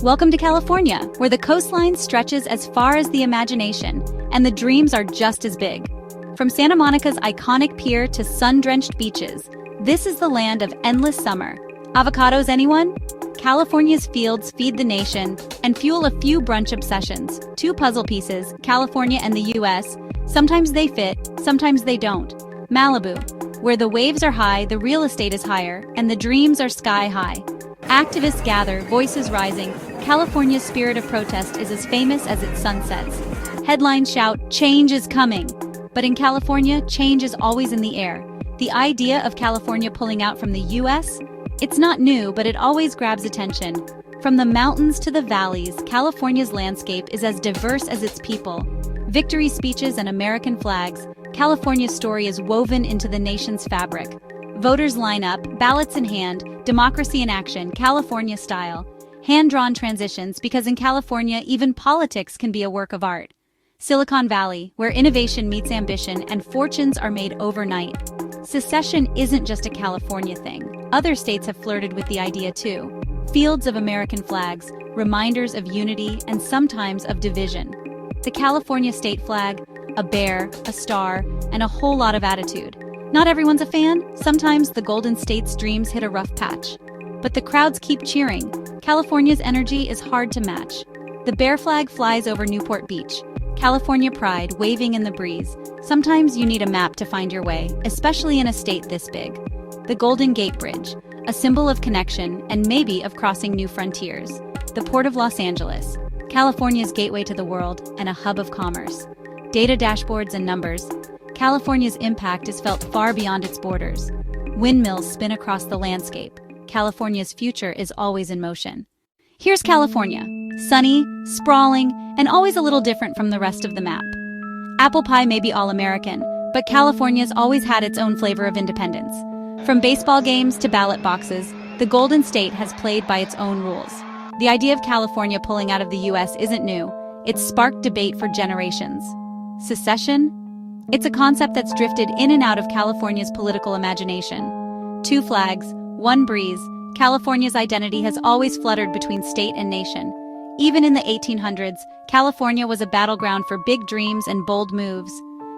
Welcome to California, where the coastline stretches as far as the imagination, and the dreams are just as big. From Santa Monica's iconic pier to sun-drenched beaches, this is the land of endless summer. Avocados, anyone? California's fields feed the nation and fuel a few brunch obsessions. Two puzzle pieces, California and the US. Sometimes they fit, sometimes they don't. Malibu, where the waves are high, the real estate is higher, and the dreams are sky high. Activists gather, voices rising. California's spirit of protest is as famous as its sunsets. Headlines shout, "Change is coming." But in California, change is always in the air. The idea of California pulling out from the US? It's not new, but it always grabs attention. From the mountains to the valleys, California's landscape is as diverse as its people. Victory speeches and American flags, California's story is woven into the nation's fabric. Voters line up, ballots in hand, democracy in action, California style. Hand-drawn transitions, because in California, even politics can be a work of art. Silicon Valley, where innovation meets ambition and fortunes are made overnight. Secession isn't just a California thing. Other states have flirted with the idea too. Fields of American flags, reminders of unity and sometimes of division. The California state flag, a bear, a star, and a whole lot of attitude. Not everyone's a fan. Sometimes the Golden State's dreams hit a rough patch. But the crowds keep cheering. California's energy is hard to match. The bear flag flies over Newport Beach. California pride waving in the breeze. Sometimes you need a map to find your way, especially in a state this big. The Golden Gate Bridge, a symbol of connection and maybe of crossing new frontiers. The Port of Los Angeles, California's gateway to the world and a hub of commerce. Data dashboards and numbers. California's impact is felt far beyond its borders. Windmills spin across the landscape. California's future is always in motion. Here's California, sunny, sprawling, and always a little different from the rest of the map. Apple pie may be all-American, but California's always had its own flavor of independence. From baseball games to ballot boxes, the Golden State has played by its own rules. The idea of California pulling out of the US isn't new. It's sparked debate for generations. Secession? It's a concept that's drifted in and out of California's political imagination. Two flags, one breeze, California's identity has always fluttered between state and nation. Even in the 1800s, California was a battleground for big dreams and bold moves.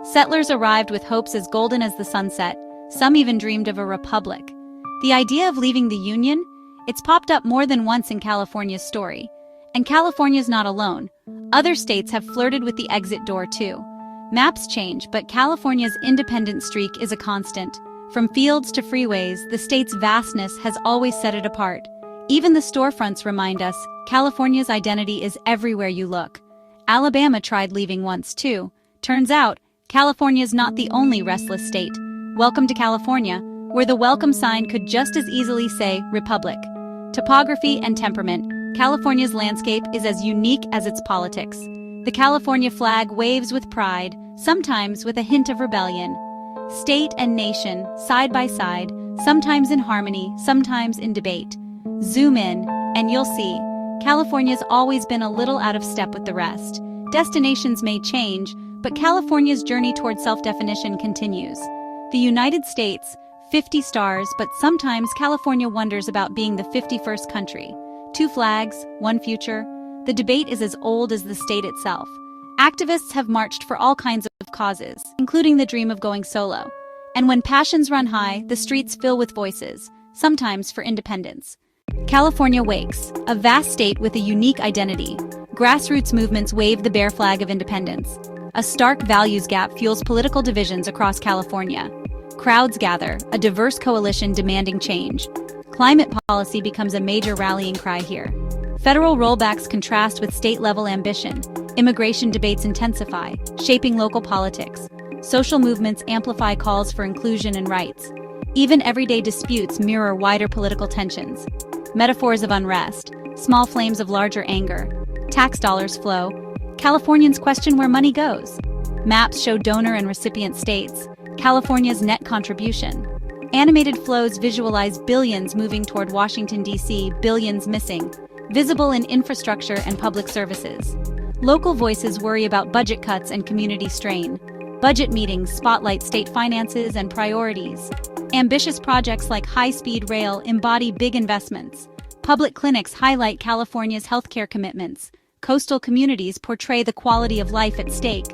Settlers arrived with hopes as golden as the sunset. Some even dreamed of a republic. The idea of leaving the Union? It's popped up more than once in California's story. And California's not alone. Other states have flirted with the exit door too. Maps change, but California's independent streak is a constant. From fields to freeways, the state's vastness has always set it apart. Even the storefronts remind us, California's identity is everywhere you look. Alabama tried leaving once too. Turns out, California's not the only restless state. Welcome to California, where the welcome sign could just as easily say Republic. Topography and temperament, California's landscape is as unique as its politics. The California flag waves with pride, sometimes with a hint of rebellion. State and nation, side by side, sometimes in harmony, sometimes in debate. Zoom in, and you'll see, California's always been a little out of step with the rest. Destinations may change, but California's journey toward self-definition continues. The United States, 50 stars, but sometimes California wonders about being the 51st country. Two flags, one future. The debate is as old as the state itself. Activists have marched for all kinds of causes, including the dream of going solo. And when passions run high, the streets fill with voices, sometimes for independence. California wakes, a vast state with a unique identity. Grassroots movements wave the bear flag of independence. A stark values gap fuels political divisions across California. Crowds gather, a diverse coalition demanding change. Climate policy becomes a major rallying cry here. Federal rollbacks contrast with state-level ambition. Immigration debates intensify, shaping local politics. Social movements amplify calls for inclusion and rights. Even everyday disputes mirror wider political tensions. Metaphors of unrest, small flames of larger anger. Tax dollars flow. Californians question where money goes. Maps show donor and recipient states. California's net contribution. Animated flows visualize billions moving toward Washington, D.C., billions missing. Visible in infrastructure and public services. Local voices worry about budget cuts and community strain. Budget meetings spotlight state finances and priorities. Ambitious projects like high-speed rail embody big investments. Public clinics highlight California's healthcare commitments. Coastal communities portray the quality of life at stake.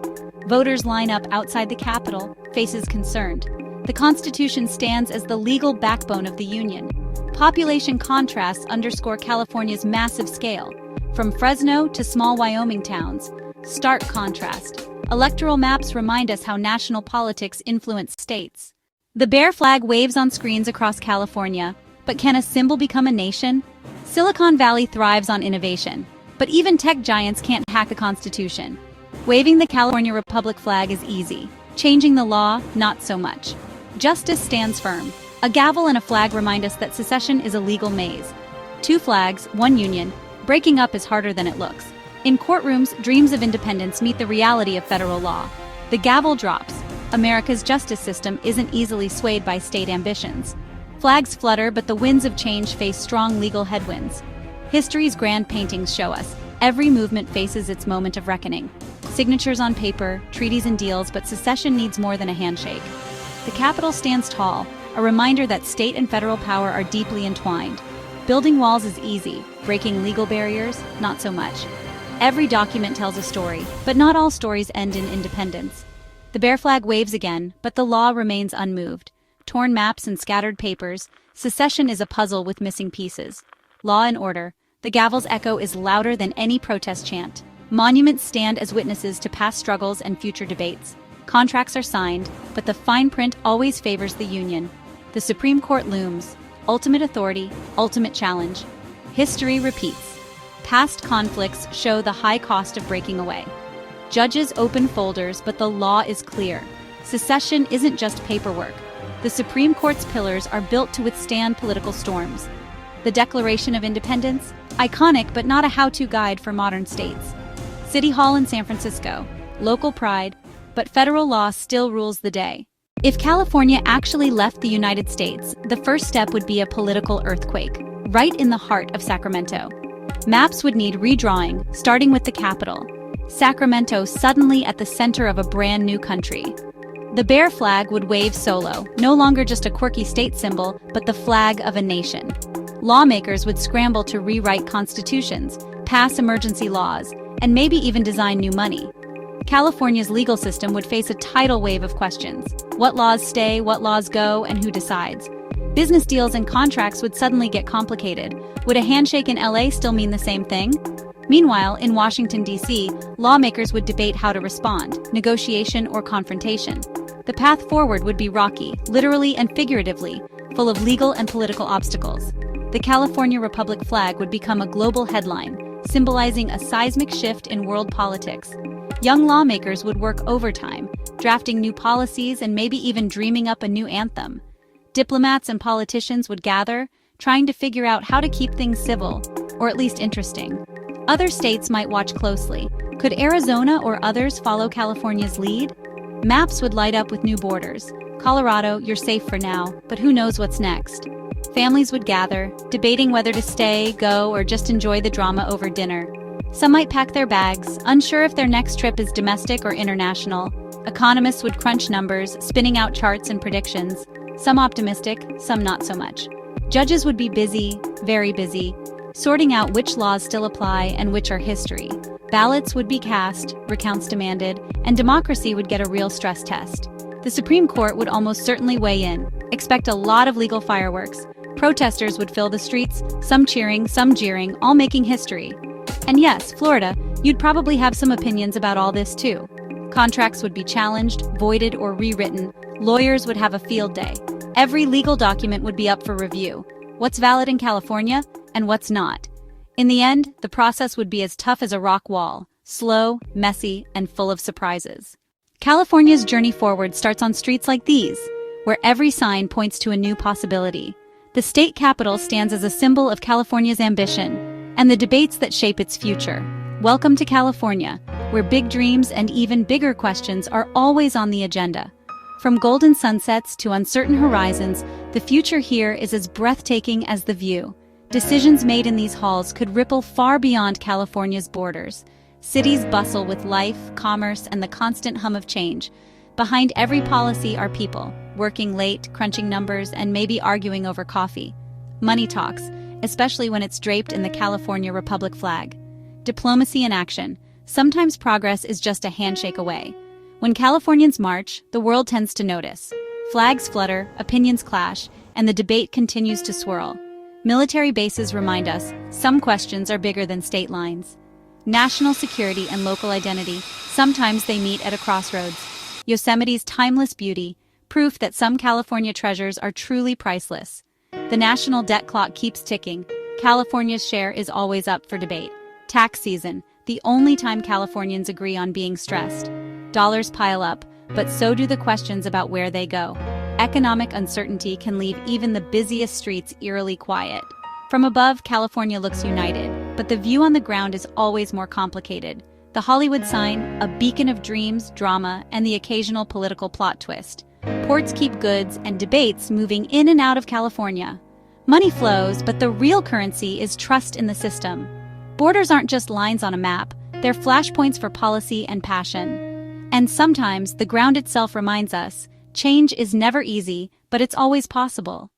Voters line up outside the Capitol, faces concerned. The Constitution stands as the legal backbone of the Union. Population contrasts underscore California's massive scale. From Fresno to small Wyoming towns, stark contrast. Electoral maps remind us how national politics influence states. The bear flag waves on screens across California, but can a symbol become a nation? Silicon Valley thrives on innovation, but even tech giants can't hack the Constitution. Waving the California Republic flag is easy. Changing the law, not so much. Justice stands firm. A gavel and a flag remind us that secession is a legal maze. Two flags, one union. Breaking up is harder than it looks. In courtrooms, dreams of independence meet the reality of federal law. The gavel drops. America's justice system isn't easily swayed by state ambitions. Flags flutter, but the winds of change face strong legal headwinds. History's grand paintings show us every movement faces its moment of reckoning. Signatures on paper, treaties and deals, but secession needs more than a handshake. The Capitol stands tall, a reminder that state and federal power are deeply entwined. Building walls is easy, breaking legal barriers, not so much. Every document tells a story, but not all stories end in independence. The bear flag waves again, but the law remains unmoved. Torn maps and scattered papers, secession is a puzzle with missing pieces. Law and order, the gavel's echo is louder than any protest chant. Monuments stand as witnesses to past struggles and future debates. Contracts are signed, but the fine print always favors the Union. The Supreme Court looms, ultimate authority, ultimate challenge. History repeats. Past conflicts show the high cost of breaking away. Judges open folders, but the law is clear. Secession isn't just paperwork. The Supreme Court's pillars are built to withstand political storms. The Declaration of Independence, iconic but not a how-to guide for modern states. City Hall in San Francisco, local pride, but federal law still rules the day. If California actually left the United States, the first step would be a political earthquake, right in the heart of Sacramento. Maps would need redrawing, starting with the capital. Sacramento suddenly at the center of a brand new country. The bear flag would wave solo, no longer just a quirky state symbol, but the flag of a nation. Lawmakers would scramble to rewrite constitutions, pass emergency laws, and maybe even design new money. California's legal system would face a tidal wave of questions. What laws stay, what laws go, and who decides? Business deals and contracts would suddenly get complicated. Would a handshake in LA still mean the same thing? Meanwhile, in Washington, D.C., lawmakers would debate how to respond, negotiation or confrontation. The path forward would be rocky, literally and figuratively, full of legal and political obstacles. The California Republic flag would become a global headline, symbolizing a seismic shift in world politics. Young lawmakers would work overtime, drafting new policies and maybe even dreaming up a new anthem. Diplomats and politicians would gather, trying to figure out how to keep things civil, or at least interesting. Other states might watch closely. Could Arizona or others follow California's lead? Maps would light up with new borders. Colorado, you're safe for now, but who knows what's next? Families would gather, debating whether to stay, go, or just enjoy the drama over dinner. Some might pack their bags, unsure if their next trip is domestic or international. Economists would crunch numbers, spinning out charts and predictions. Some optimistic, some not so much. Judges would be busy, very busy, sorting out which laws still apply and which are history. Ballots would be cast, recounts demanded, and democracy would get a real stress test. The Supreme Court would almost certainly weigh in. Expect a lot of legal fireworks. Protesters would fill the streets, some cheering, some jeering, all making history. And yes, Florida, you'd probably have some opinions about all this too. Contracts would be challenged, voided, or rewritten. Lawyers would have a field day. Every legal document would be up for review. What's valid in California, and what's not? In the end, the process would be as tough as a rock wall, slow, messy, and full of surprises. California's journey forward starts on streets like these, where every sign points to a new possibility. The state capitol stands as a symbol of California's ambition and the debates that shape its future. Welcome to California, where big dreams and even bigger questions are always on the agenda. From golden sunsets to uncertain horizons, the future here is as breathtaking as the view. Decisions made in these halls could ripple far beyond California's borders. Cities bustle with life, commerce, and the constant hum of change. Behind every policy are people, working late, crunching numbers, and maybe arguing over coffee. Money talks, especially when it's draped in the California Republic flag. Diplomacy in action. Sometimes progress is just a handshake away. When Californians march, the world tends to notice. Flags flutter, opinions clash, and the debate continues to swirl. Military bases remind us some questions are bigger than state lines. National security and local identity, sometimes they meet at a crossroads. Yosemite's timeless beauty, proof that some California treasures are truly priceless. The national debt clock keeps ticking. California's share is always up for debate. Tax season, the only time Californians agree on being stressed. Dollars pile up, but so do the questions about where they go. Economic uncertainty can leave even the busiest streets eerily quiet. From above, California looks united, but the view on the ground is always more complicated. The Hollywood sign, a beacon of dreams, drama, and the occasional political plot twist. Ports keep goods and debates moving in and out of California. Money flows, but the real currency is trust in the system. Borders aren't just lines on a map, they're flashpoints for policy and passion. And sometimes the ground itself reminds us, change is never easy, but it's always possible.